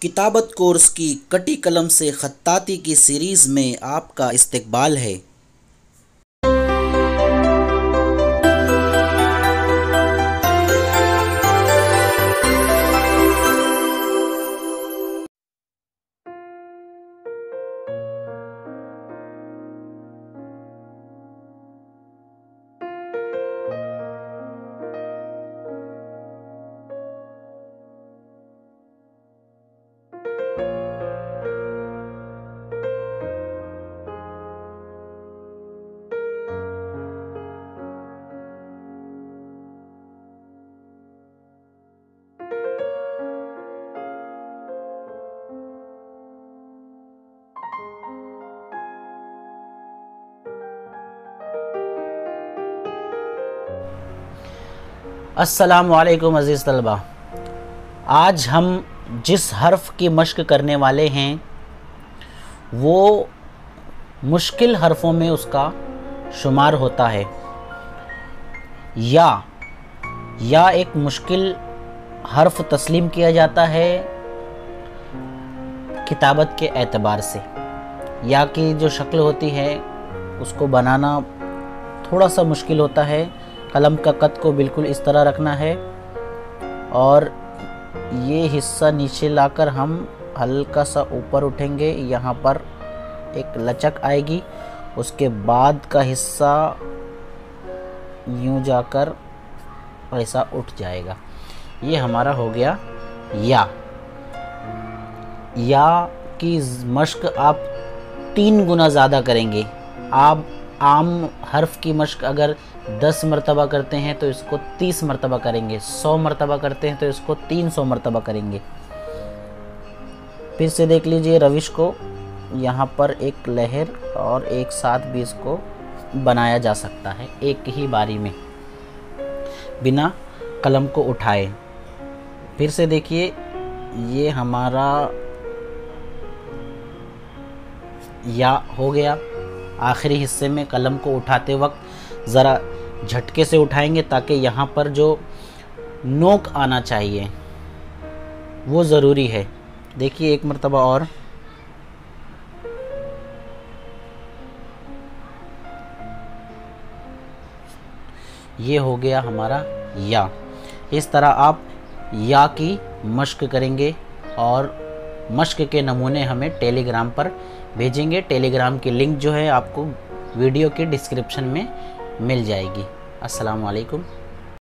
किताबत course की कटी कलम से खत्ताती की सीरीज़ में आपका इस्तकबाल है। अस्सलामुअलैकुम अज़ीज़ तलबा, आज हम जिस हर्फ़ की मश्क करने वाले हैं वो मुश्किल हरफ़ों में उसका शुमार होता है। या एक मुश्किल हर्फ़ तस्लीम किया जाता है किताबत के एतबार से। या की जो शक्ल होती है उसको बनाना थोड़ा सा मुश्किल होता है। कलम का कद को बिल्कुल इस तरह रखना है और ये हिस्सा नीचे लाकर हम हल्का सा ऊपर उठेंगे। यहाँ पर एक लचक आएगी, उसके बाद का हिस्सा यूं जाकर ऐसा उठ जाएगा। ये हमारा हो गया या की मश्क आप 3 गुना ज़्यादा करेंगे। आप आम हर्फ की मश्क अगर 10 मरतबा करते हैं तो इसको 30 मरतबा करेंगे, 100 मरतबा करते हैं तो इसको 300 मरतबा करेंगे। फिर से देख लीजिए रविश को, यहाँ पर एक लहर और एक साथ भी इसको बनाया जा सकता है एक ही बारी में बिना कलम को उठाए। फिर से देखिए ये हमारा या हो गया। आखिरी हिस्से में कलम को उठाते वक्त ज़रा झटके से उठाएंगे ताकि यहाँ पर जो नोक आना चाहिए वो ज़रूरी है। देखिए एक मरतबा और। ये हो गया हमारा या। इस तरह आप या की मश्क करेंगे और मश्क के नमूने हमें टेलीग्राम पर भेजेंगे। टेलीग्राम की लिंक जो है आपको वीडियो के डिस्क्रिप्शन में मिल जाएगी। अस्सलामु अलैकुम।